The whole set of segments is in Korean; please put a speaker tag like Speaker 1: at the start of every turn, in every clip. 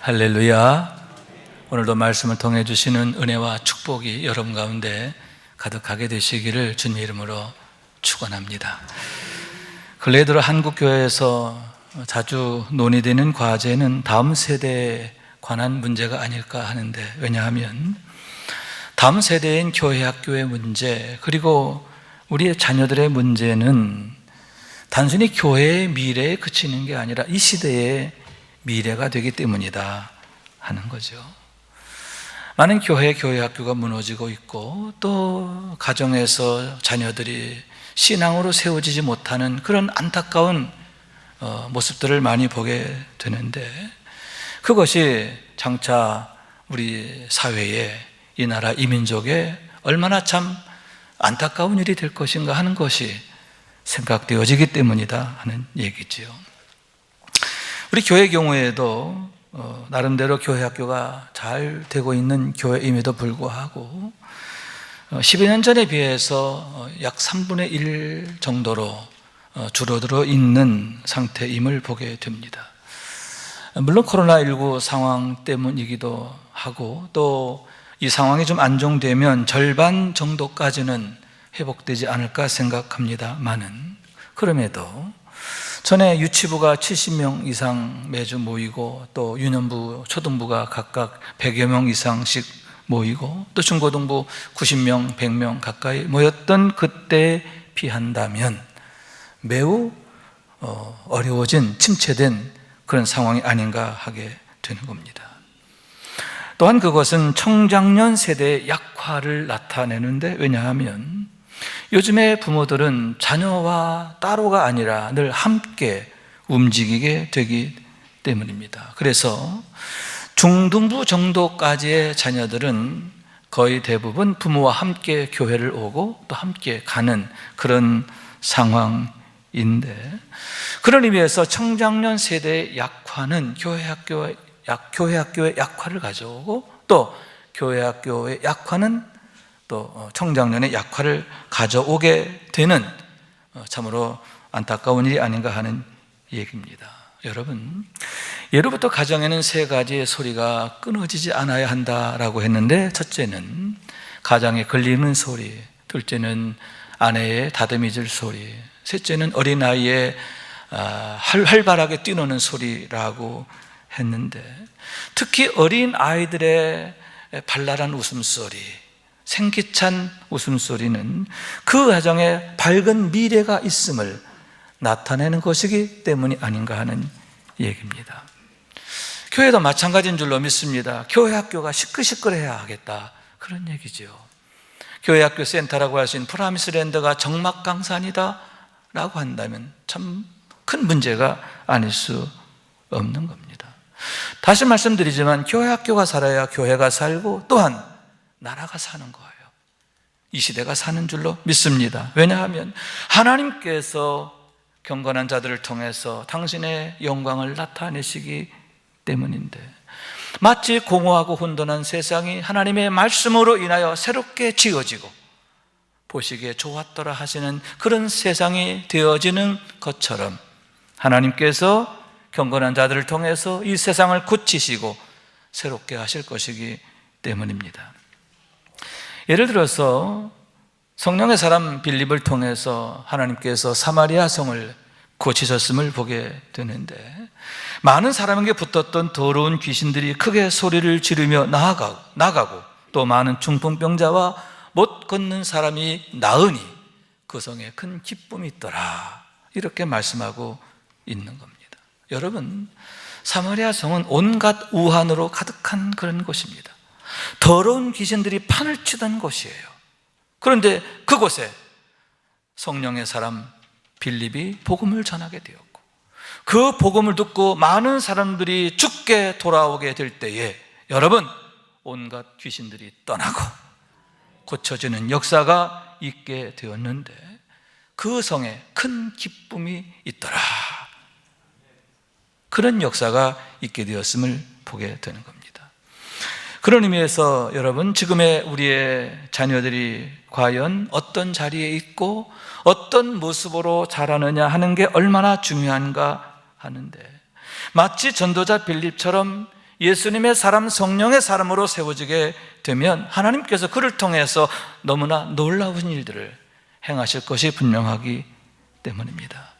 Speaker 1: 할렐루야. 오늘도 말씀을 통해 주시는 은혜와 축복이 여러분 가운데 가득하게 되시기를 주님의 이름으로 축원합니다. 근래 들어 한국교회에서 자주 논의되는 과제는 다음 세대에 관한 문제가 아닐까 하는데, 왜냐하면 다음 세대인 교회 학교의 문제, 그리고 우리의 자녀들의 문제는 단순히 교회의 미래에 그치는 게 아니라 이 시대의 미래가 되기 때문이다 하는 거죠. 많은 교회 학교가 무너지고 있고, 또 가정에서 자녀들이 신앙으로 세워지지 못하는 그런 안타까운 모습들을 많이 보게 되는데, 그것이 장차 우리 사회에, 이 나라 이 민족에 얼마나 참 안타까운 일이 될 것인가 하는 것이 생각되어지기 때문이다 하는 얘기지요. 우리 교회 경우에도 나름대로 교회 학교가 잘 되고 있는 교회임에도 불구하고 10여 년 전에 비해서 약 3분의 1 정도로 줄어들어 있는 상태임을 보게 됩니다. 물론 코로나19 상황 때문이기도 하고, 또 이 상황이 좀 안정되면 절반 정도까지는 회복되지 않을까 생각합니다만은, 그럼에도 전에 유치부가 70명 이상 매주 모이고, 또 유년부, 초등부가 각각 100여 명 이상씩 모이고, 또 중고등부 90명, 100명 가까이 모였던 그때에 비한다면 매우 어려워진, 침체된 그런 상황이 아닌가 하게 되는 겁니다. 또한 그것은 청장년 세대의 약화를 나타내는데, 왜냐하면 요즘의 부모들은 자녀와 따로가 아니라 늘 함께 움직이게 되기 때문입니다. 그래서 중등부 정도까지의 자녀들은 거의 대부분 부모와 함께 교회를 오고 또 함께 가는 그런 상황인데, 그런 의미에서 청장년 세대의 약화는 교회 학교의 약화를 가져오고, 또 교회 학교의 약화는 또 청장년의 약화를 가져오게 되는 참으로 안타까운 일이 아닌가 하는 얘기입니다. 여러분, 예로부터 가정에는 세 가지의 소리가 끊어지지 않아야 한다라고 했는데, 첫째는 가장의 걸리는 소리, 둘째는 아내의 다듬이질 소리, 셋째는 어린아이의 활발하게 뛰노는 소리라고 했는데, 특히 어린 아이들의 발랄한 웃음소리, 생기찬 웃음소리는 그 가정에 밝은 미래가 있음을 나타내는 것이기 때문이 아닌가 하는 얘기입니다. 교회도 마찬가지인 줄로 믿습니다. 교회 학교가 시끌시끌해야 하겠다, 그런 얘기죠. 교회 학교 센터라고 할 수 있는 프라미스랜드가 정막강산이다 라고 한다면 참 큰 문제가 아닐 수 없는 겁니다. 다시 말씀드리지만 교회 학교가 살아야 교회가 살고, 또한 나라가 사는 거예요. 이 시대가 사는 줄로 믿습니다. 왜냐하면 하나님께서 경건한 자들을 통해서 당신의 영광을 나타내시기 때문인데, 마치 공허하고 혼돈한 세상이 하나님의 말씀으로 인하여 새롭게 지어지고 보시기에 좋았더라 하시는 그런 세상이 되어지는 것처럼, 하나님께서 경건한 자들을 통해서 이 세상을 고치시고 새롭게 하실 것이기 때문입니다. 예를 들어서 성령의 사람 빌립을 통해서 하나님께서 사마리아 성을 고치셨음을 보게 되는데, 많은 사람에게 붙었던 더러운 귀신들이 크게 소리를 지르며 나가고, 또 많은 중풍병자와 못 걷는 사람이 나으니 그 성에 큰 기쁨이 있더라, 이렇게 말씀하고 있는 겁니다. 여러분, 사마리아 성은 온갖 우환으로 가득한 그런 곳입니다. 더러운 귀신들이 판을 치던 곳이에요. 그런데 그곳에 성령의 사람 빌립이 복음을 전하게 되었고, 그 복음을 듣고 많은 사람들이 죽게 돌아오게 될 때에, 여러분, 온갖 귀신들이 떠나고 고쳐지는 역사가 있게 되었는데, 그 성에 큰 기쁨이 있더라, 그런 역사가 있게 되었음을 보게 되는 겁니다. 그런 의미에서 여러분, 지금의 우리의 자녀들이 과연 어떤 자리에 있고 어떤 모습으로 자라느냐 하는 게 얼마나 중요한가 하는데, 마치 전도자 빌립처럼 예수님의 사람, 성령의 사람으로 세워지게 되면 하나님께서 그를 통해서 너무나 놀라운 일들을 행하실 것이 분명하기 때문입니다.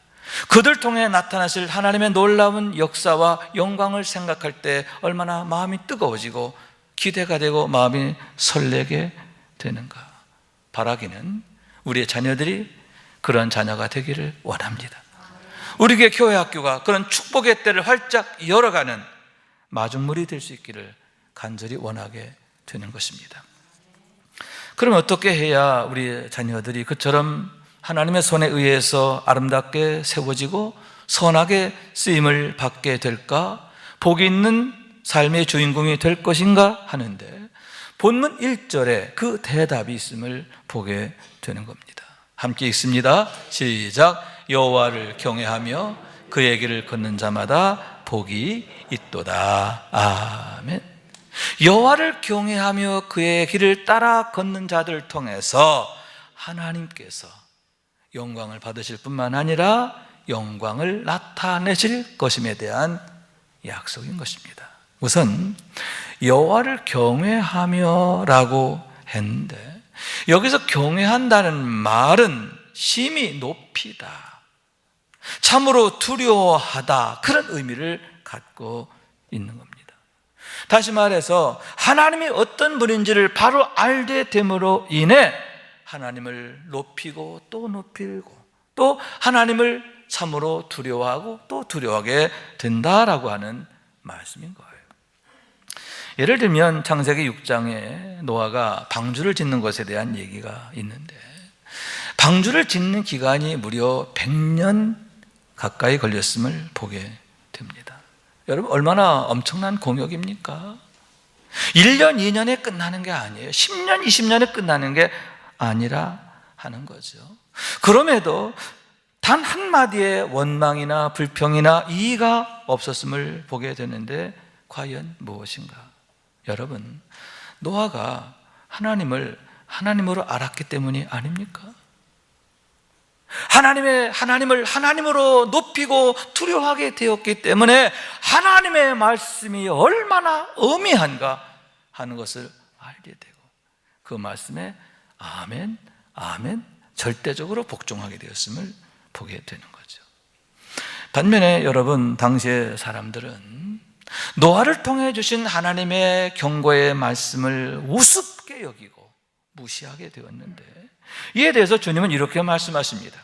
Speaker 1: 그들 통해 나타나실 하나님의 놀라운 역사와 영광을 생각할 때 얼마나 마음이 뜨거워지고 기대가 되고 마음이 설레게 되는가. 바라기는 우리의 자녀들이 그런 자녀가 되기를 원합니다. 우리 교회 학교가 그런 축복의 때를 활짝 열어가는 마중물이 될 수 있기를 간절히 원하게 되는 것입니다. 그럼 어떻게 해야 우리 자녀들이 그처럼 하나님의 손에 의해서 아름답게 세워지고 선하게 쓰임을 받게 될까? 복이 있는 삶의 주인공이 될 것인가 하는데 본문 1절에 그 대답이 있음을 보게 되는 겁니다. 함께 읽습니다. 시작. 여호와를 경외하며 그의 길을 걷는 자마다 복이 있도다. 아멘. 여호와를 경외하며 그의 길을 따라 걷는 자들을 통해서 하나님께서 영광을 받으실 뿐만 아니라 영광을 나타내실 것임에 대한 약속인 것입니다. 우선 여호와를 경외하며 라고 했는데 여기서 경외한다는 말은 심히 높이다, 참으로 두려워하다, 그런 의미를 갖고 있는 겁니다. 다시 말해서 하나님이 어떤 분인지를 바로 알게 됨으로 인해 하나님을 높이고 또 높이고 또 하나님을 참으로 두려워하고 또 두려워하게 된다라고 하는 말씀인 거예요. 예를 들면 창세기 6장에 노아가 방주를 짓는 것에 대한 얘기가 있는데 방주를 짓는 기간이 무려 100년 가까이 걸렸음을 보게 됩니다. 여러분, 얼마나 엄청난 공역입니까? 1년, 2년에 끝나는 게 아니에요. 10년, 20년에 끝나는 게 아니라 하는 거죠. 그럼에도 단 한마디의 원망이나 불평이나 이의가 없었음을 보게 되는데 과연 무엇인가? 여러분, 노아가 하나님을 하나님으로 알았기 때문이 아닙니까? 하나님을 하나님으로 높이고 두려워하게 되었기 때문에 하나님의 말씀이 얼마나 엄미한가 하는 것을 알게 되고 그 말씀에 아멘, 아멘 절대적으로 복종하게 되었음을 보게 되는 거죠. 반면에 여러분, 당시의 사람들은 노아를 통해 주신 하나님의 경고의 말씀을 우습게 여기고 무시하게 되었는데 이에 대해서 주님은 이렇게 말씀하십니다.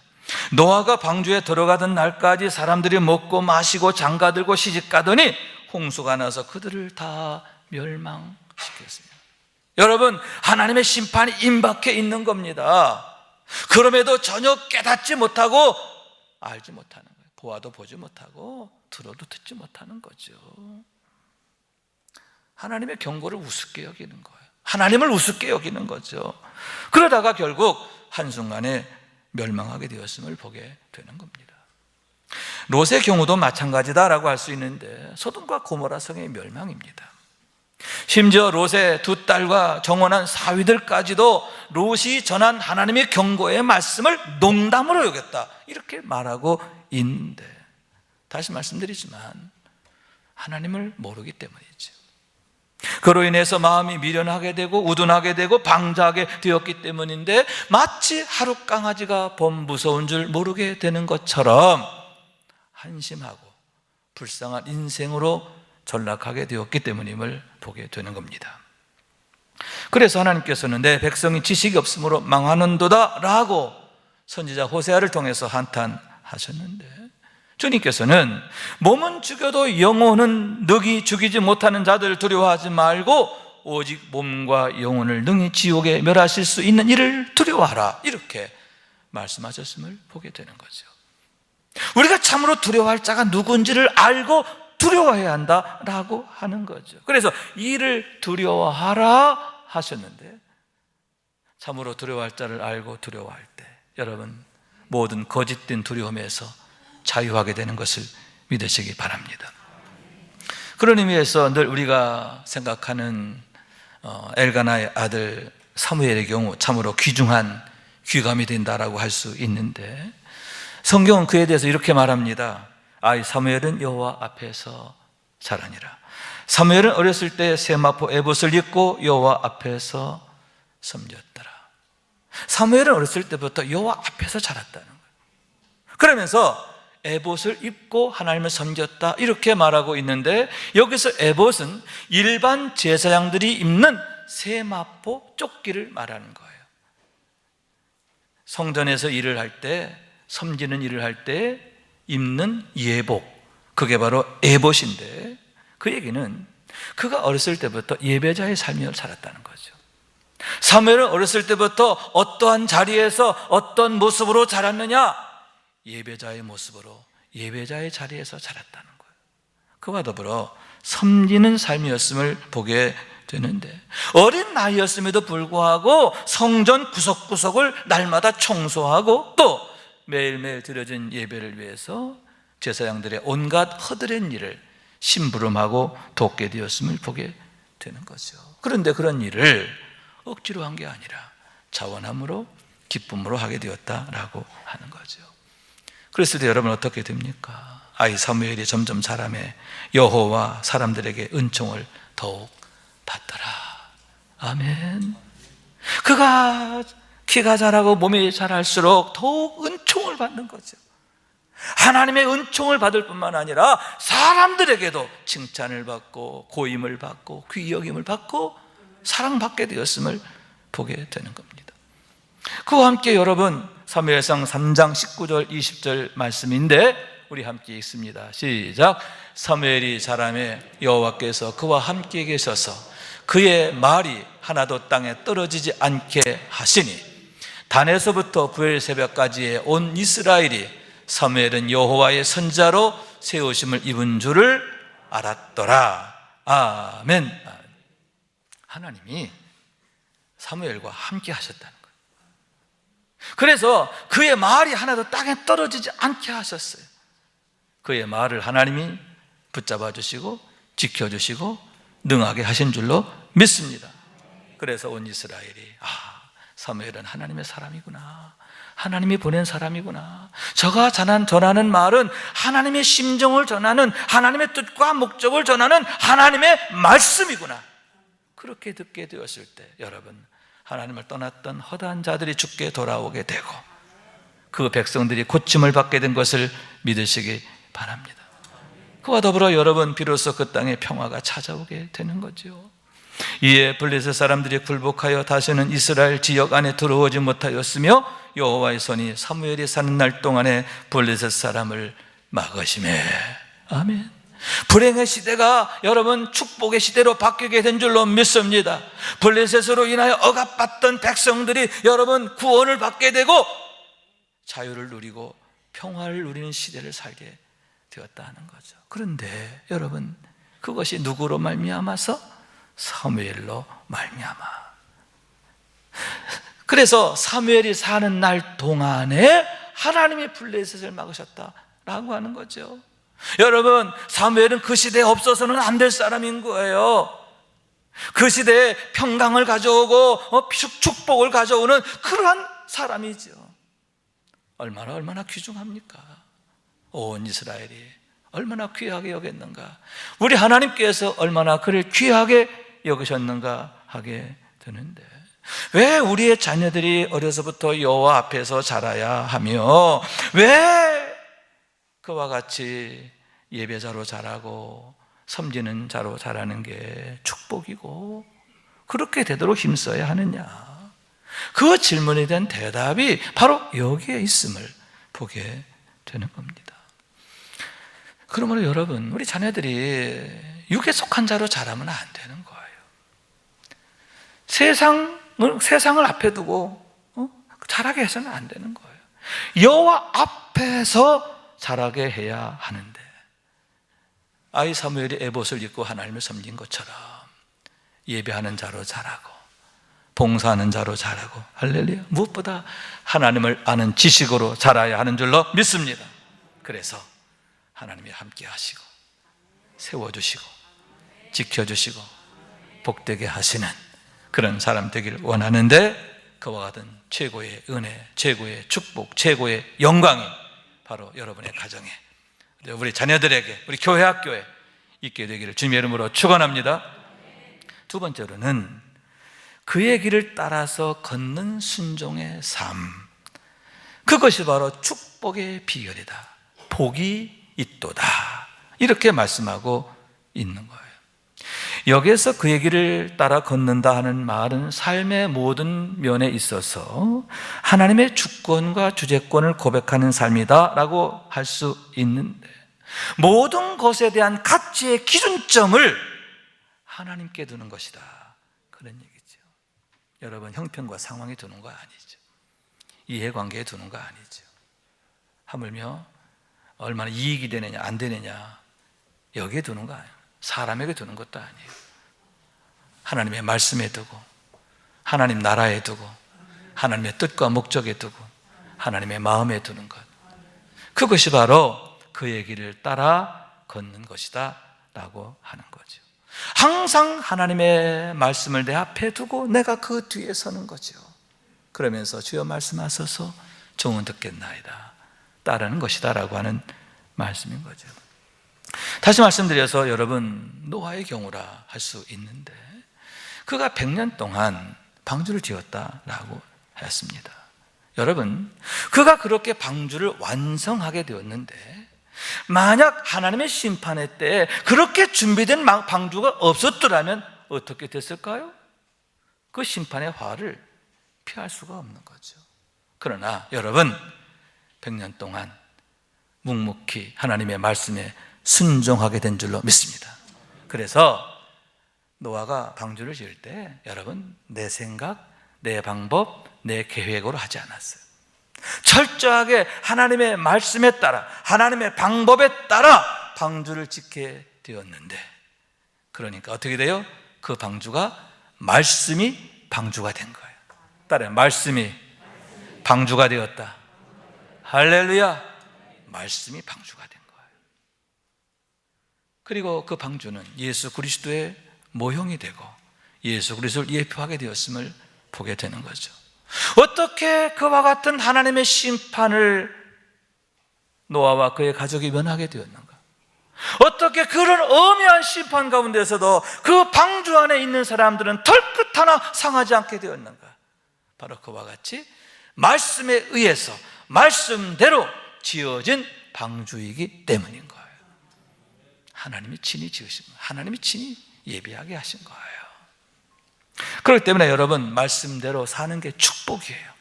Speaker 1: 노아가 방주에 들어가던 날까지 사람들이 먹고 마시고 장가들고 시집가더니 홍수가 나서 그들을 다 멸망시켰어요. 여러분, 하나님의 심판이 임박해 있는 겁니다. 그럼에도 전혀 깨닫지 못하고 알지 못하는 거예요. 보아도 보지 못하고 들어도 듣지 못하는 거죠. 하나님의 경고를 우습게 여기는 거예요. 하나님을 우습게 여기는 거죠. 그러다가 결국 한순간에 멸망하게 되었음을 보게 되는 겁니다. 롯의 경우도 마찬가지다라고 할 수 있는데 소돔과 고모라 성의 멸망입니다. 심지어 롯의 두 딸과 정혼한 사위들까지도 롯이 전한 하나님의 경고의 말씀을 농담으로 여겼다, 이렇게 말하고 있는데 다시 말씀드리지만 하나님을 모르기 때문이죠. 그로 인해서 마음이 미련하게 되고 우둔하게 되고 방자하게 되었기 때문인데 마치 하루 강아지가 범 무서운 줄 모르게 되는 것처럼 한심하고 불쌍한 인생으로 전락하게 되었기 때문임을 보게 되는 겁니다. 그래서 하나님께서는 내 백성이 지식이 없으므로 망하는도다 라고 선지자 호세아를 통해서 한탄하셨는데 주님께서는 몸은 죽여도 영혼은 능히 죽이지 못하는 자들을 두려워하지 말고 오직 몸과 영혼을 능히 지옥에 멸하실 수 있는 이를 두려워하라, 이렇게 말씀하셨음을 보게 되는 거죠. 우리가 참으로 두려워할 자가 누군지를 알고 두려워해야 한다라고 하는 거죠. 그래서 이를 두려워하라 하셨는데 참으로 두려워할 자를 알고 두려워할 때 여러분, 모든 거짓된 두려움에서 자유하게 되는 것을 믿으시기 바랍니다. 그런 의미에서 늘 우리가 생각하는 엘가나의 아들 사무엘의 경우 참으로 귀중한 귀감이 된다라고 할 수 있는데 성경은 그에 대해서 이렇게 말합니다. 아이 사무엘은 여호와 앞에서 자라니라. 사무엘은 어렸을 때 세마포 에봇을 입고 여호와 앞에서 섬겼더라. 사무엘은 어렸을 때부터 여호와 앞에서 자랐다는 거예요. 그러면서 에봇을 입고 하나님을 섬겼다 이렇게 말하고 있는데, 여기서 에봇은 일반 제사장들이 입는 세마포 조끼를 말하는 거예요. 성전에서 일을 할 때, 섬기는 일을 할 때 입는 예복, 그게 바로 에봇인데, 그 얘기는 그가 어렸을 때부터 예배자의 삶을 살았다는 거죠. 사무엘은 어렸을 때부터 어떠한 자리에서 어떤 모습으로 자랐느냐? 예배자의 모습으로, 예배자의 자리에서 자랐다는 거예요. 그와 더불어 섬기는 삶이었음을 보게 되는데, 어린 나이였음에도 불구하고 성전 구석구석을 날마다 청소하고 또 매일매일 드려진 예배를 위해서 제사장들의 온갖 허드렛 일을 심부름하고 돕게 되었음을 보게 되는 거죠. 그런데 그런 일을 억지로 한 게 아니라 자원함으로, 기쁨으로 하게 되었다라고 하는 거죠. 그랬을 때 여러분 어떻게 됩니까? 아이 사무엘이 점점 자라매 여호와 사람들에게 은총을 더욱 받더라. 아멘. 그가 키가 자라고 몸이 자랄수록 더욱 은총을 받는 거죠. 하나님의 은총을 받을 뿐만 아니라 사람들에게도 칭찬을 받고 고임을 받고 귀 여김을 받고 사랑받게 되었음을 보게 되는 겁니다. 그와 함께 여러분, 사무엘상 3장 19절 20절 말씀인데 우리 함께 읽습니다. 시작. 사무엘이 자라매 여호와께서 그와 함께 계셔서 그의 말이 하나도 땅에 떨어지지 않게 하시니 단에서부터 부엘 새벽까지의 온 이스라엘이 사무엘은 여호와의 선지자로 세우심을 입은 줄을 알았더라. 아멘. 하나님이 사무엘과 함께 하셨다는 거예요. 그래서 그의 말이 하나도 땅에 떨어지지 않게 하셨어요. 그의 말을 하나님이 붙잡아 주시고 지켜주시고 능하게 하신 줄로 믿습니다. 그래서 온 이스라엘이 사무엘은 하나님의 사람이구나, 하나님이 보낸 사람이구나, 저가 전하는 말은 하나님의 심정을 전하는, 하나님의 뜻과 목적을 전하는 하나님의 말씀이구나, 그렇게 듣게 되었을 때 여러분, 하나님을 떠났던 허다한 자들이 죽게 돌아오게 되고 그 백성들이 고침을 받게 된 것을 믿으시기 바랍니다. 그와 더불어 여러분, 비로소 그 땅에 평화가 찾아오게 되는 거죠. 이에 블레셋 사람들이 굴복하여 다시는 이스라엘 지역 안에 들어오지 못하였으며 여호와의 손이 사무엘이 사는 날 동안에 블레셋 사람을 막으시매. 아멘. 불행의 시대가 여러분 축복의 시대로 바뀌게 된 줄로 믿습니다. 블레셋으로 인하여 억압받던 백성들이 여러분 구원을 받게 되고 자유를 누리고 평화를 누리는 시대를 살게 되었다는 거죠. 그런데 여러분, 그것이 누구로 말미암아서? 사무엘로 말미암아. 그래서 사무엘이 사는 날 동안에 하나님이 블레셋을 막으셨다라고 하는 거죠. 여러분, 사무엘은 그 시대에 없어서는 안 될 사람인 거예요. 그 시대에 평강을 가져오고 축복을 가져오는 그러한 사람이죠. 얼마나 귀중합니까? 온 이스라엘이 얼마나 귀하게 여겼는가, 우리 하나님께서 얼마나 그를 귀하게 여기셨는가 하게 되는데, 왜 우리의 자녀들이 어려서부터 여호와 앞에서 자라야 하며, 왜 그와 같이 예배자로 자라고 섬기는 자로 자라는 게 축복이고 그렇게 되도록 힘써야 하느냐? 그 질문에 대한 대답이 바로 여기에 있음을 보게 되는 겁니다. 그러므로 여러분, 우리 자녀들이 육에 속한 자로 자라면 안 되는 거예요. 세상을 앞에 두고 자라게 해서는 안 되는 거예요. 여호와 앞에서 자라게 해야 하는데, 아이 사무엘이 에봇을 입고 하나님을 섬긴 것처럼 예배하는 자로 자라고 봉사하는 자로 자라고, 할렐루야, 무엇보다 하나님을 아는 지식으로 자라야 하는 줄로 믿습니다. 그래서 하나님이 함께 하시고 세워주시고 지켜주시고 복되게 하시는 그런 사람 되길 원하는데, 그와 같은 최고의 은혜, 최고의 축복, 최고의 영광이 바로 여러분의 가정에, 우리 자녀들에게, 우리 교회 학교에 있게 되기를 주님의 이름으로 축원합니다. 두 번째로는 그의 길을 따라서 걷는 순종의 삶, 그것이 바로 축복의 비결이다. 복이 있도다. 이렇게 말씀하고 있는 거예요. 여기에서 그의 길을 따라 걷는다 하는 말은 삶의 모든 면에 있어서 하나님의 주권과 주재권을 고백하는 삶이다 라고 할 수 있는데, 모든 것에 대한 가치의 기준점을 하나님께 두는 것이다, 그런 얘기죠. 여러분, 형편과 상황에 두는 거 아니죠. 이해관계에 두는 거 아니죠. 하물며 얼마나 이익이 되느냐 안 되느냐 여기에 두는 거 아니에요. 사람에게 두는 것도 아니에요. 하나님의 말씀에 두고, 하나님 나라에 두고, 하나님의 뜻과 목적에 두고, 하나님의 마음에 두는 것, 그것이 바로 그의 길을 따라 걷는 것이다 라고 하는 거죠. 항상 하나님의 말씀을 내 앞에 두고 내가 그 뒤에 서는 거죠. 그러면서 주여 말씀하소서, 종은 듣겠나이다, 따르는 것이다 라고 하는 말씀인 거죠. 다시 말씀드려서 여러분, 노아의 경우라 할 수 있는데, 그가 100년 동안 방주를 지었다라고 했습니다. 여러분, 그가 그렇게 방주를 완성하게 되었는데, 만약 하나님의 심판의 때에 그렇게 준비된 방주가 없었더라면 어떻게 됐을까요? 그 심판의 화를 피할 수가 없는 거죠. 그러나 여러분, 100년 동안 묵묵히 하나님의 말씀에 순종하게 된 줄로 믿습니다. 그래서 노아가 방주를 지을 때 여러분, 내 생각, 내 방법, 내 계획으로 하지 않았어요. 철저하게 하나님의 말씀에 따라, 하나님의 방법에 따라 방주를 짓게 되었는데, 그러니까 어떻게 돼요? 그 방주가 말씀이 방주가 된 거예요. 따라요, 말씀이 방주가 되었다. 할렐루야. 말씀이 방주가 된 거예요. 그리고 그 방주는 예수 그리스도의 모형이 되고 예수 그리스도를 예표하게 되었음을 보게 되는 거죠. 어떻게 그와 같은 하나님의 심판을 노아와 그의 가족이 면하게 되었는가? 어떻게 그런 엄연한 심판 가운데서도 그 방주 안에 있는 사람들은 털끝 하나 상하지 않게 되었는가? 바로 그와 같이 말씀에 의해서 말씀대로 지어진 방주이기 때문인 거예요. 하나님이 친히 지으신 거예요. 하나님이 친히 예비하게 하신 거예요. 그렇기 때문에 여러분, 말씀대로 사는 게 축복이에요.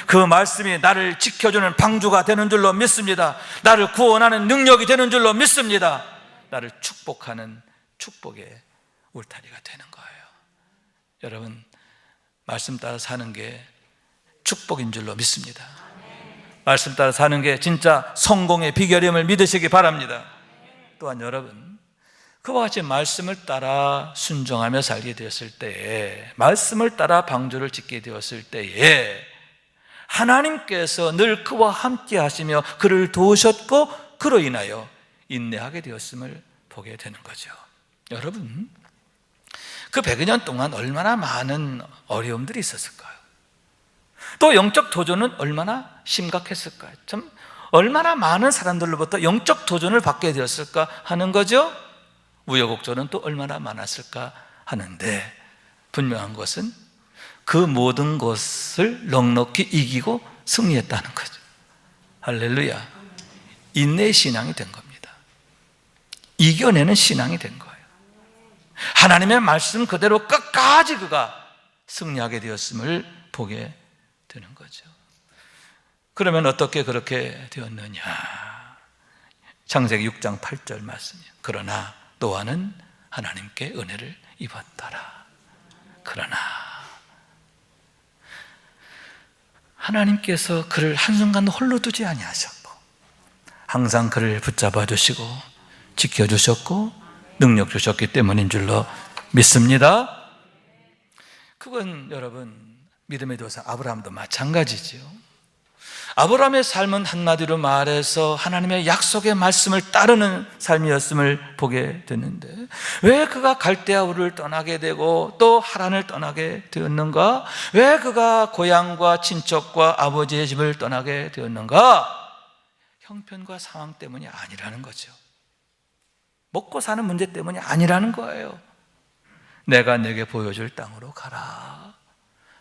Speaker 1: 그 말씀이 나를 지켜주는 방주가 되는 줄로 믿습니다. 나를 구원하는 능력이 되는 줄로 믿습니다. 나를 축복하는 축복의 울타리가 되는 거예요. 여러분, 말씀 따라 사는 게 축복인 줄로 믿습니다. 말씀 따라 사는 게 진짜 성공의 비결임을 믿으시기 바랍니다. 또한 여러분, 그와 같이 말씀을 따라 순종하며 살게 되었을 때에, 말씀을 따라 방주를 짓게 되었을 때에 하나님께서 늘 그와 함께 하시며 그를 도우셨고 그로 인하여 인내하게 되었음을 보게 되는 거죠. 여러분, 그 100여 년 동안 얼마나 많은 어려움들이 있었을까요? 또 영적 도전은 얼마나 심각했을까요? 참, 얼마나 많은 사람들로부터 영적 도전을 받게 되었을까 하는 거죠. 우여곡절은 또 얼마나 많았을까 하는데, 분명한 것은 그 모든 것을 넉넉히 이기고 승리했다는 거죠. 할렐루야. 인내의 신앙이 된 겁니다. 이겨내는 신앙이 된 거예요. 하나님의 말씀 그대로 끝까지 그가 승리하게 되었음을 보게 되는 거죠. 그러면 어떻게 그렇게 되었느냐? 창세기 6장 8절 말씀이에요. 그러나 노아는 하나님께 은혜를 입었더라. 그러나 하나님께서 그를 한순간도 홀로 두지 아니하셨고 항상 그를 붙잡아 주시고 지켜주셨고 능력 주셨기 때문인 줄로 믿습니다. 그건 여러분, 믿음의 도사 아브라함도 마찬가지지요. 아브라함의 삶은 한마디로 말해서 하나님의 약속의 말씀을 따르는 삶이었음을 보게 됐는데, 왜 그가 갈대아 우르를 떠나게 되고 또 하란을 떠나게 되었는가? 왜 그가 고향과 친척과 아버지의 집을 떠나게 되었는가? 형편과 상황 때문이 아니라는 거죠. 먹고 사는 문제 때문이 아니라는 거예요. 내가 내게 보여줄 땅으로 가라.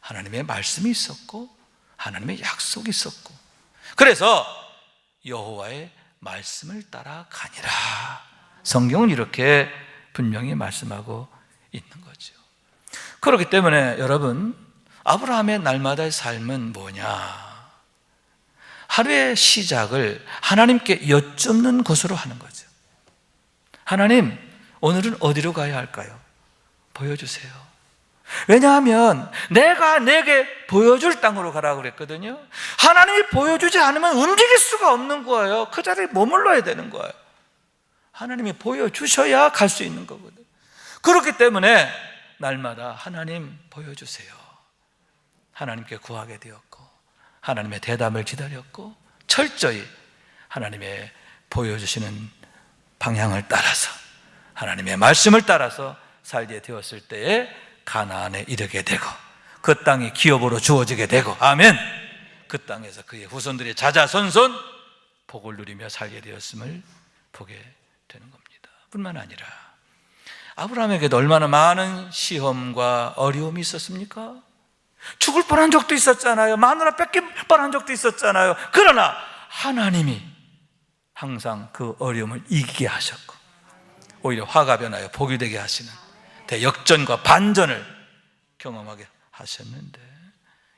Speaker 1: 하나님의 말씀이 있었고 하나님의 약속이 있었고, 그래서 여호와의 말씀을 따라 가니라. 성경은 이렇게 분명히 말씀하고 있는 거죠. 그렇기 때문에 여러분, 아브라함의 날마다의 삶은 뭐냐? 하루의 시작을 하나님께 여쭙는 것으로 하는 거죠. 하나님, 오늘은 어디로 가야 할까요? 보여주세요. 왜냐하면 내가 내게 보여줄 땅으로 가라고 그랬거든요. 하나님이 보여주지 않으면 움직일 수가 없는 거예요. 그 자리에 머물러야 되는 거예요. 하나님이 보여주셔야 갈 수 있는 거거든요. 그렇기 때문에 날마다 하나님 보여주세요. 하나님께 구하게 되었고 하나님의 대답을 기다렸고 철저히 하나님의 보여주시는 방향을 따라서 하나님의 말씀을 따라서 살게 되었을 때에 가나안에 이르게 되고 그 땅이 기업으로 주어지게 되고, 아멘. 그 땅에서 그의 후손들이 자자손손 복을 누리며 살게 되었음을 보게 되는 겁니다. 뿐만 아니라 아브라함에게도 얼마나 많은 시험과 어려움이 있었습니까? 죽을 뻔한 적도 있었잖아요. 마누라 뺏길 뻔한 적도 있었잖아요. 그러나 하나님이 항상 그 어려움을 이기게 하셨고 오히려 화가 변하여 복이 되게 하시는 대역전과 반전을 경험하게 하셨는데,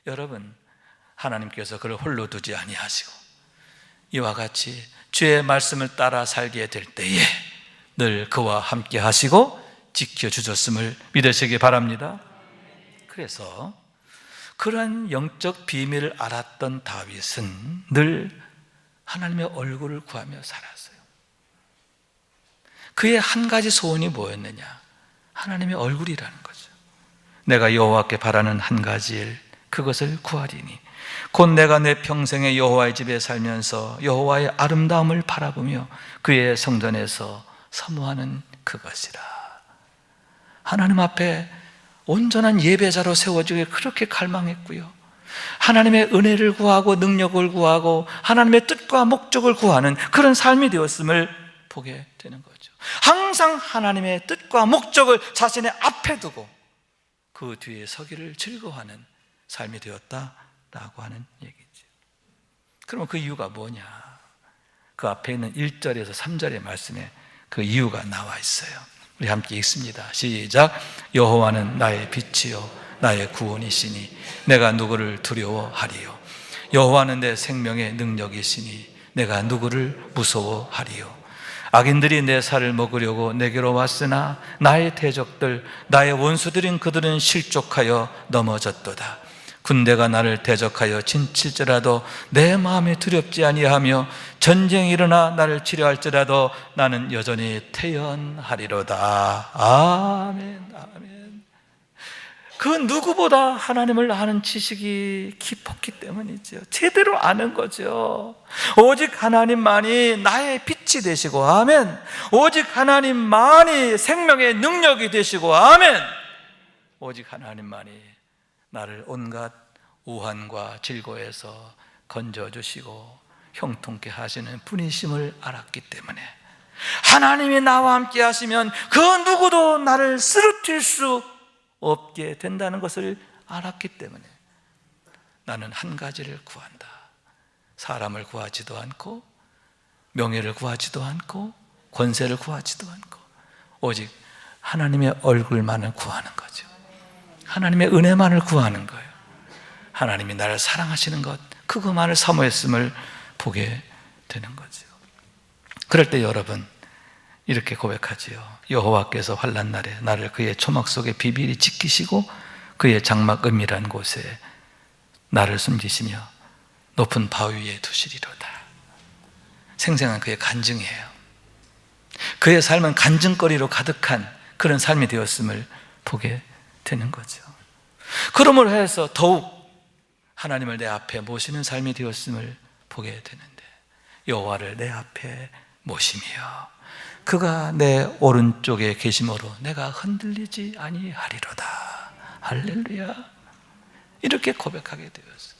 Speaker 1: 여러분, 하나님께서 그를 홀로 두지 아니하시고 이와 같이 주의 말씀을 따라 살게 될 때에 늘 그와 함께 하시고 지켜주셨음을 믿으시기 바랍니다. 그래서 그런 영적 비밀을 알았던 다윗은 늘 하나님의 얼굴을 구하며 살았어요. 그의 한 가지 소원이 뭐였느냐? 하나님의 얼굴이라는 거죠. 내가 여호와께 바라는 한 가지 일, 그것을 구하리니 곧 내가 내 평생에 여호와의 집에 살면서 여호와의 아름다움을 바라보며 그의 성전에서 사모하는 그것이라. 하나님 앞에 온전한 예배자로 세워지길 그렇게 갈망했고요, 하나님의 은혜를 구하고 능력을 구하고 하나님의 뜻과 목적을 구하는 그런 삶이 되었음을 보게 되는 거죠. 항상 하나님의 뜻과 목적을 자신의 앞에 두고 그 뒤에 서기를 즐거워하는 삶이 되었다라고 하는 얘기죠. 그러면 그 이유가 뭐냐? 그 앞에 있는 1절에서 3절의 말씀에 그 이유가 나와 있어요. 우리 함께 읽습니다. 시작. 여호와는 나의 빛이요 나의 구원이시니 내가 누구를 두려워하리요. 여호와는 내 생명의 능력이시니 내가 누구를 무서워하리요. 악인들이 내 살을 먹으려고 내게로 왔으나 나의 대적들 나의 원수들인 그들은 실족하여 넘어졌도다. 군대가 나를 대적하여 진칠지라도 내 마음에 두렵지 아니하며 전쟁이 일어나 나를 치료할지라도 나는 여전히 태연하리로다. 아멘, 아멘. 그 누구보다 하나님을 아는 지식이 깊었기 때문이죠. 제대로 아는 거죠. 오직 하나님만이 나의 빛이 되시고, 아멘. 오직 하나님만이 생명의 능력이 되시고, 아멘. 오직 하나님만이 나를 온갖 우환과 질고에서 건져주시고 형통케 하시는 분이심을 알았기 때문에, 하나님이 나와 함께 하시면 그 누구도 나를 쓰러뜨릴 수 없게 된다는 것을 알았기 때문에 나는 한 가지를 구한다. 사람을 구하지도 않고 명예를 구하지도 않고 권세를 구하지도 않고 오직 하나님의 얼굴만을 구하는 거죠. 하나님의 은혜만을 구하는 거예요. 하나님이 나를 사랑하시는 것, 그것만을 사모했음을 보게 되는 거죠. 그럴 때 여러분 이렇게 고백하지요. 여호와께서 환난 날에 나를 그의 초막 속에 비밀히 지키시고 그의 장막 은밀한 곳에 나를 숨기시며 높은 바위 위에 두시리로다. 생생한 그의 간증이에요. 그의 삶은 간증거리로 가득한 그런 삶이 되었음을 보게 되는 거죠. 그러므로 해서 더욱 하나님을 내 앞에 모시는 삶이 되었음을 보게 되는데, 여호와를 내 앞에 모시며 그가 내 오른쪽에 계심으로 내가 흔들리지 아니하리로다. 할렐루야. 이렇게 고백하게 되었어요.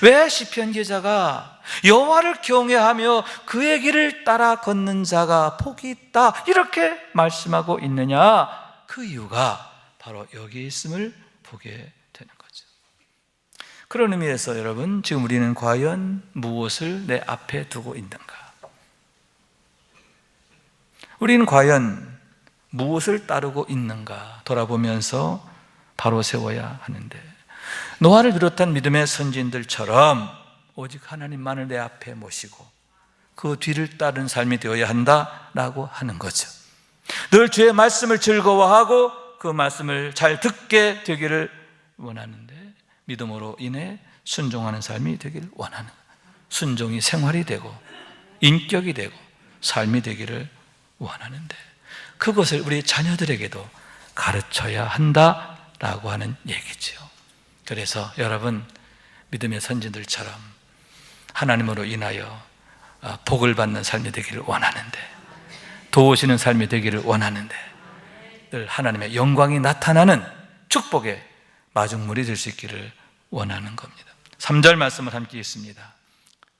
Speaker 1: 왜 시편 기자가 여호와를 경외하며 그의 길을 따라 걷는 자가 복이 있다 이렇게 말씀하고 있느냐? 그 이유가 바로 여기 있음을 보게 되는 거죠. 그런 의미에서 여러분, 지금 우리는 과연 무엇을 내 앞에 두고 있는가? 우리는 과연 무엇을 따르고 있는가 돌아보면서 바로 세워야 하는데, 노아를 비롯한 믿음의 선지인들처럼 오직 하나님만을 내 앞에 모시고 그 뒤를 따른 삶이 되어야 한다라고 하는 거죠. 늘 주의 말씀을 즐거워하고 그 말씀을 잘 듣게 되기를 원하는데, 믿음으로 인해 순종하는 삶이 되기를 원하는 거예요. 순종이 생활이 되고 인격이 되고 삶이 되기를 원하는데, 그것을 우리 자녀들에게도 가르쳐야 한다라고 하는 얘기지요. 그래서 여러분, 믿음의 선진들처럼 하나님으로 인하여 복을 받는 삶이 되기를 원하는데, 도우시는 삶이 되기를 원하는데, 늘 하나님의 영광이 나타나는 축복의 마중물이 될 수 있기를 원하는 겁니다. 3절 말씀을 함께 읽습니다.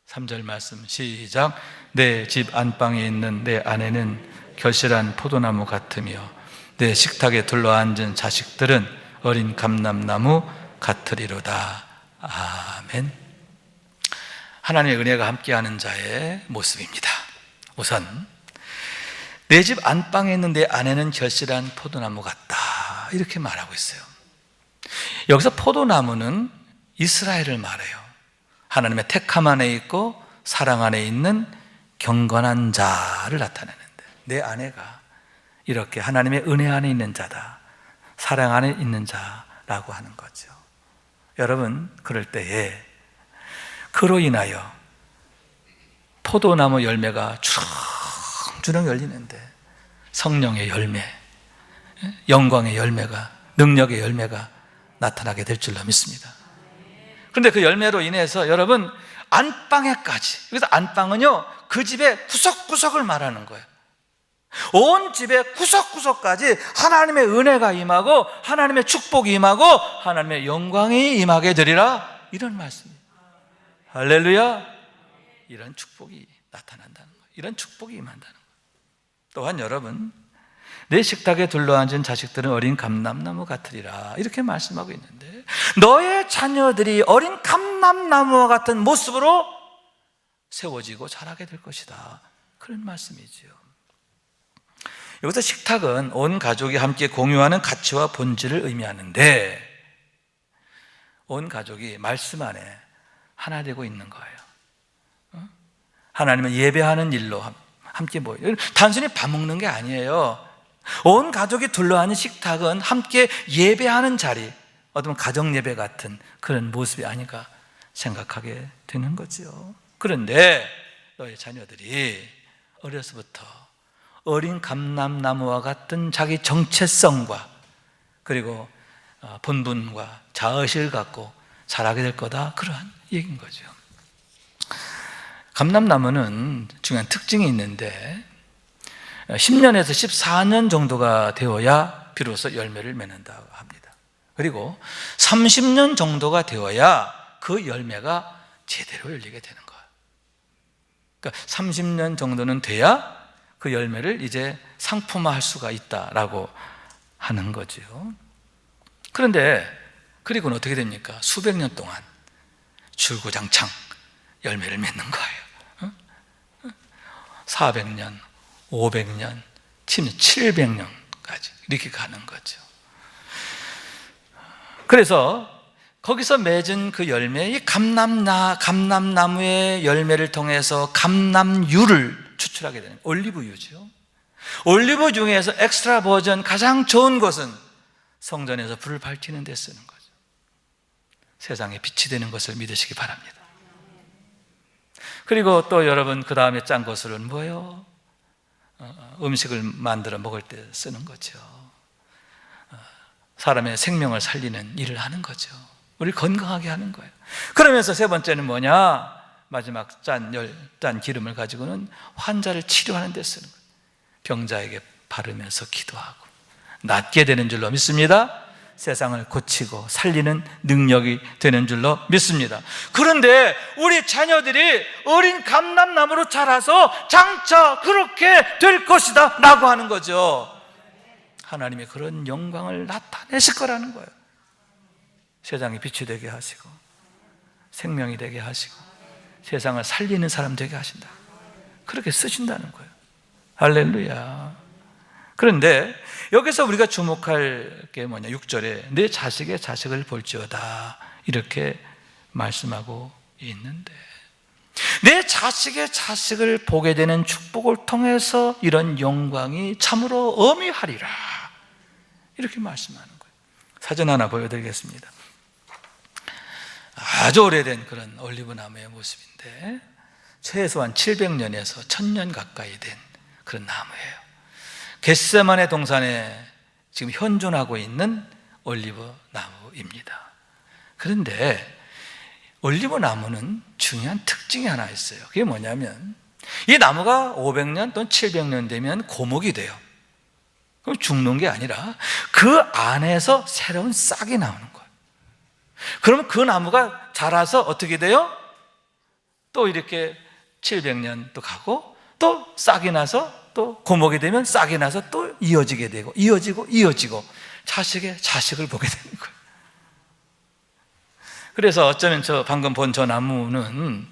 Speaker 1: 3절 말씀 시작. 내 집 안방에 있는 내 아내는 결실한 포도나무 같으며 내 식탁에 둘러앉은 자식들은 어린 감람나무 같으리로다. 아멘. 하나님의 은혜가 함께하는 자의 모습입니다. 우선 내 집 안방에 있는 내 아내는 결실한 포도나무 같다 이렇게 말하고 있어요. 여기서 포도나무는 이스라엘을 말해요. 하나님의 택함 안에 있고 사랑 안에 있는 경건한 자를 나타내는데, 내 아내가 이렇게 하나님의 은혜 안에 있는 자다, 사랑 안에 있는 자라고 하는 거죠. 여러분, 그럴 때에 그로 인하여 포도나무 열매가 주렁주렁 열리는데, 성령의 열매, 영광의 열매가, 능력의 열매가 나타나게 될 줄로 믿습니다. 그런데 그 열매로 인해서 여러분, 안방에까지, 그래서 안방은요 그 집의 구석구석을 말하는 거예요. 온 집의 구석구석까지 하나님의 은혜가 임하고 하나님의 축복이 임하고 하나님의 영광이 임하게 되리라, 이런 말씀이에요. 할렐루야. 이런 축복이 나타난다는 거예요. 이런 축복이 임한다는 거예요. 또한 여러분, 내 식탁에 둘러앉은 자식들은 어린 감람나무 같으리라 이렇게 말씀하고 있는데, 너의 자녀들이 어린 감람나무와 같은 모습으로 세워지고 자라게 될 것이다, 그런 말씀이지요. 여기서 식탁은 온 가족이 함께 공유하는 가치와 본질을 의미하는데, 온 가족이 말씀 안에 하나 되고 있는 거예요. 하나님을 예배하는 일로 함께 모여요. 단순히 밥 먹는 게 아니에요. 온 가족이 둘러앉은 식탁은 함께 예배하는 자리, 어떤 가정 예배 같은 그런 모습이 아닌가 생각하게 되는 거죠. 그런데 너의 자녀들이 어려서부터 어린 감람나무와 같은 자기 정체성과 그리고 본분과 자의식을 갖고 자라게 될 거다, 그러한 얘기인 거죠. 감람나무는 중요한 특징이 있는데 10년에서 14년 정도가 되어야 비로소 열매를 맺는다고 합니다. 그리고 30년 정도가 되어야 그 열매가 제대로 열리게 되는 거예요. 그러니까 30년 정도는 돼야 그 열매를 이제 상품화할 수가 있다라고 하는 거죠. 그런데 그리고는 어떻게 됩니까? 수백 년 동안 줄구장창 열매를 맺는 거예요. 400년, 500년, 700년까지 이렇게 가는 거죠. 그래서 거기서 맺은 그 열매, 이 감람나무의 열매를 통해서 감람유를 추출하게 되는, 올리브유죠. 올리브 중에서 엑스트라 버전 가장 좋은 것은 성전에서 불을 밝히는 데 쓰는 거죠. 세상에 빛이 되는 것을 믿으시기 바랍니다. 그리고 또 여러분, 그 다음에 짠 것은 뭐예요? 음식을 만들어 먹을 때 쓰는 거죠. 사람의 생명을 살리는 일을 하는 거죠. 우리 건강하게 하는 거예요. 그러면서 세 번째는 뭐냐? 마지막 짠 기름을 가지고는 환자를 치료하는 데 쓰는 거예요. 병자에게 바르면서 기도하고 낫게 되는 줄로 믿습니다. 세상을 고치고 살리는 능력이 되는 줄로 믿습니다. 그런데 우리 자녀들이 어린 감람나무로 자라서 장차 그렇게 될 것이다 라고 하는 거죠. 하나님의 그런 영광을 나타내실 거라는 거예요. 세상에 빛이 되게 하시고 생명이 되게 하시고 세상을 살리는 사람 되게 하신다. 그렇게 쓰신다는 거예요. 할렐루야. 그런데 여기서 우리가 주목할 게 뭐냐, 6절에 내 자식의 자식을 볼지어다 이렇게 말씀하고 있는데, 내 자식의 자식을 보게 되는 축복을 통해서 이런 영광이 참으로 어미하리라 이렇게 말씀하는 거예요. 사진 하나 보여드리겠습니다. 아주 오래된 그런 올리브나무의 모습인데 최소한 700년에서 1000년 가까이 된 그런 나무예요. 겟세마네 동산에 지금 현존하고 있는 올리브 나무입니다. 그런데 올리브 나무는 중요한 특징이 하나 있어요. 그게 뭐냐면 이 나무가 500년 또는 700년 되면 고목이 돼요. 그럼 죽는 게 아니라 그 안에서 새로운 싹이 나오는 거예요. 그러면 그 나무가 자라서 어떻게 돼요? 또 이렇게 700년 또 가고 또 싹이 나서 또 고목이 되면 싹이 나서 또 이어지게 되고 이어지고 자식의 자식을 보게 되는 거예요. 그래서 어쩌면 방금 본 저 나무는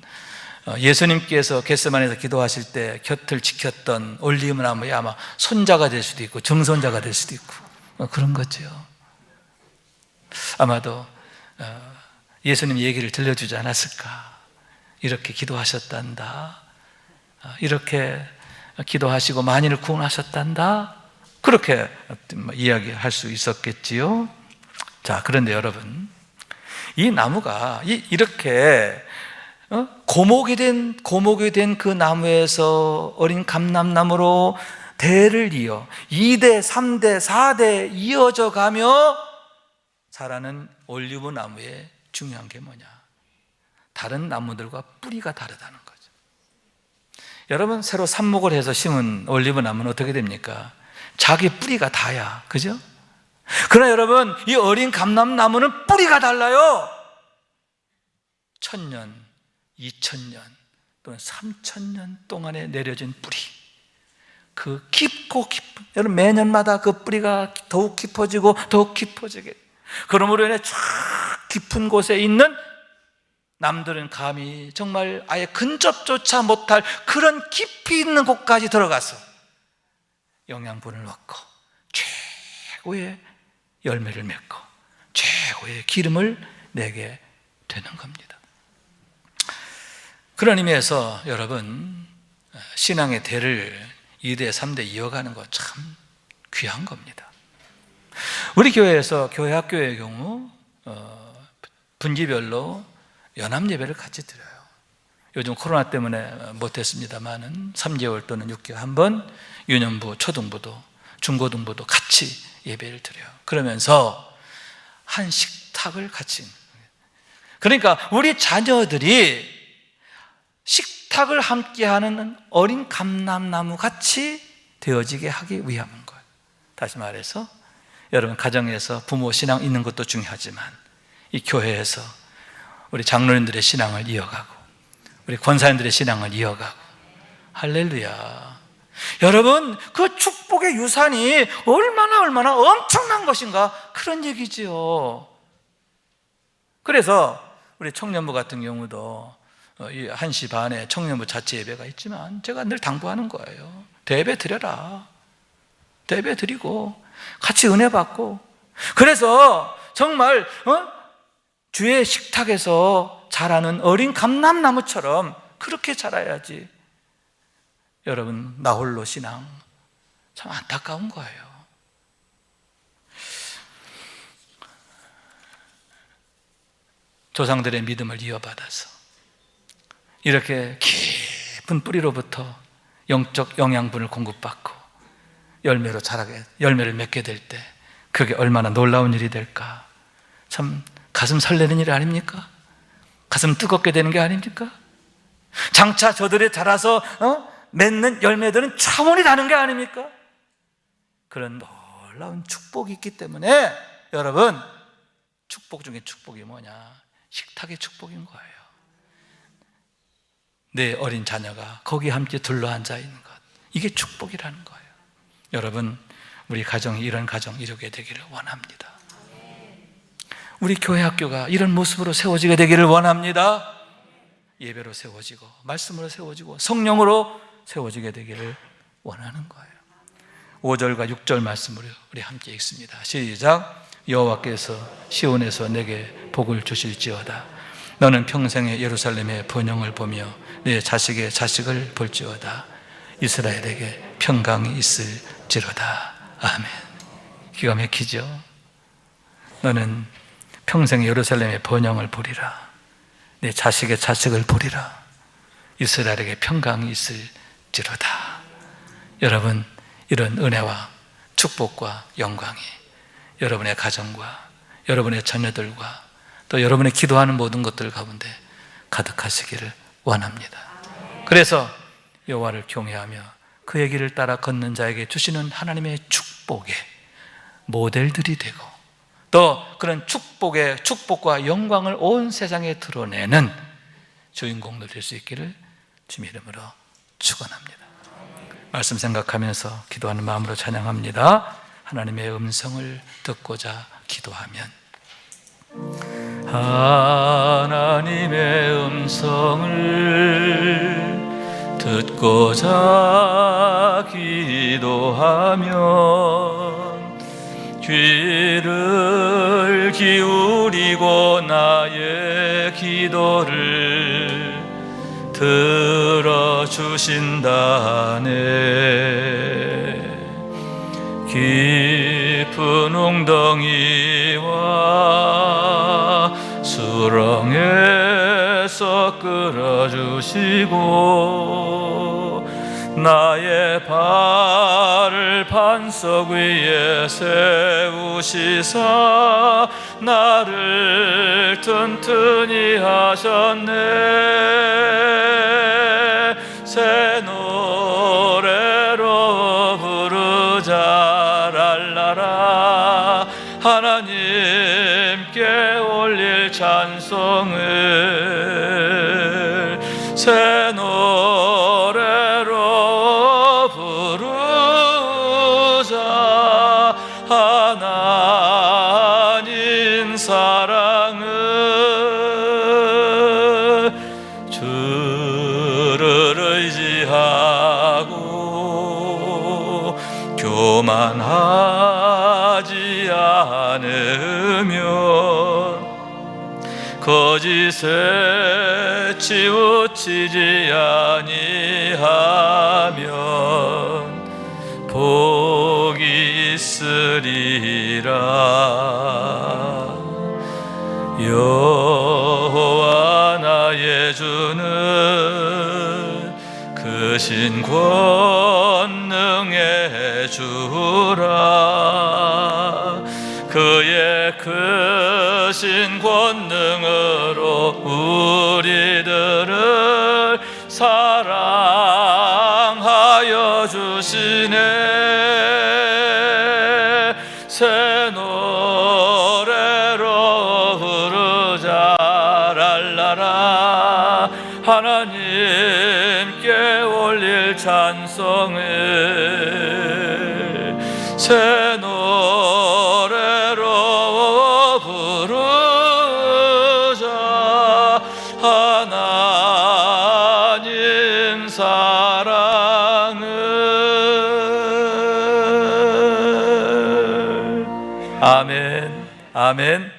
Speaker 1: 예수님께서 겟세마네에서 기도하실 때 곁을 지켰던 올리브 나무의 아마 손자가 될 수도 있고 증손자가 될 수도 있고 그런 거죠. 아마도 예수님 얘기를 들려주지 않았을까. 이렇게 기도하셨단다, 이렇게 기도하시고 만인을 구원하셨단다, 그렇게 이야기할 수 있었겠지요. 자, 그런데 여러분, 이 나무가 이렇게 고목이 된 그 나무에서 어린 감람나무로 대를 이어 2대, 3대, 4대 이어져 가며 자라는 올리브 나무의 중요한 게 뭐냐? 다른 나무들과 뿌리가 다르다는 거죠. 여러분, 새로 삽목을 해서 심은 올리브 나무는 어떻게 됩니까? 자기 뿌리가 다야, 그죠? 그러나 여러분, 이 어린 감람나무는 뿌리가 달라요. 1000년, 2000년 또는 3000년 동안에 내려진 뿌리, 그 깊고 깊은, 여러분 매년마다 그 뿌리가 더욱 깊어지고 더욱 깊어지게, 그러므로 인해 쫙 깊은 곳에 있는 남들은 감히 정말 아예 근접조차 못할 그런 깊이 있는 곳까지 들어가서 영양분을 얻고 최고의 열매를 맺고 최고의 기름을 내게 되는 겁니다. 그런 의미에서 여러분, 신앙의 대를 2대, 3대 이어가는 거 참 귀한 겁니다. 우리 교회에서 교회 학교의 경우 분기별로 연합 예배를 같이 드려요. 요즘 코로나 때문에 못했습니다만은 3개월 또는 6개월 한 번 유년부, 초등부도 중고등부도 같이 예배를 드려요. 그러면서 한 식탁을 같이, 그러니까 우리 자녀들이 식탁을 함께하는 어린 감람나무 같이 되어지게 하기 위함인 거예요. 다시 말해서 여러분, 가정에서 부모 신앙 있는 것도 중요하지만 이 교회에서 우리 장로님들의 신앙을 이어가고 우리 권사님들의 신앙을 이어가고, 할렐루야. 여러분, 그 축복의 유산이 얼마나 엄청난 것인가, 그런 얘기지요. 그래서 우리 청년부 같은 경우도 1시 반에 청년부 자체 예배가 있지만 제가 늘 당부하는 거예요. 대예배 드려라. 대예배 드리고 같이 은혜 받고, 그래서 정말 주의 식탁에서 자라는 어린 감람나무처럼 그렇게 자라야지. 여러분, 나 홀로 신앙 참 안타까운 거예요. 조상들의 믿음을 이어받아서 이렇게 깊은 뿌리로부터 영적 영양분을 공급받고 열매를 맺게 될 때 그게 얼마나 놀라운 일이 될까. 참 가슴 설레는 일 아닙니까? 가슴 뜨겁게 되는 게 아닙니까? 장차 저들이 자라서 맺는 열매들은 차원이 다른 게 아닙니까? 그런 놀라운 축복이 있기 때문에 여러분, 축복 중에 축복이 뭐냐? 식탁의 축복인 거예요. 내 어린 자녀가 거기에 함께 둘러앉아 있는 것, 이게 축복이라는 거예요. 여러분, 우리 가정이 이런 가정 이루게 되기를 원합니다. 우리 교회 학교가 이런 모습으로 세워지게 되기를 원합니다. 예배로 세워지고 말씀으로 세워지고 성령으로 세워지게 되기를 원하는 거예요. 5절과 6절 말씀으로 우리 함께 읽습니다. 시작. 여호와께서 시온에서 내게 복을 주실지어다. 너는 평생에 예루살렘의 번영을 보며 내 자식의 자식을 볼지어다. 이스라엘에게 평강이 있을지로다. 아멘. 기가 막히죠? 너는 평생 예루살렘의 번영을 보리라. 내 자식의 자식을 보리라. 이스라엘에게 평강이 있을지로다. 여러분, 이런 은혜와 축복과 영광이 여러분의 가정과 여러분의 자녀들과 또 여러분의 기도하는 모든 것들 가운데 가득하시기를 원합니다. 그래서 여호와를 경외하며 그의 길을 따라 걷는 자에게 주시는 하나님의 축복의 모델들이 되고 또 그런 축복과 영광을 온 세상에 드러내는 주인공들 될 수 있기를 주님의 이름으로 축원합니다. 말씀 생각하면서 기도하는 마음으로 찬양합니다. 하나님의 음성을 듣고자 기도하면, 하나님의 음성을 듣고자 기도하면 귀를 기울이고 나의 기도를 들어주신다네. 깊은 웅덩이와 수렁에서 끌어주시고 나의 발을 반석 위에 세우시사 나를 튼튼히 하셨네. 새 노래로 부르자 랄라라. 하나님께 올릴 찬송을 새 노래로 부르자. 하나님 사랑을 주를 의지하고 교만하지 않으면 거짓에 치우치지 아니하면 복이 있으리라. 여호와 나의 주는 크신 권능의 주라. 그의 크신 권능으로 우리들을 사랑하여 주시네. 새 노래로 부르자 랄라라. 하나님께 올릴 찬송을 새 노래로 부르자. 하나님 사랑을. 아멘. 아멘.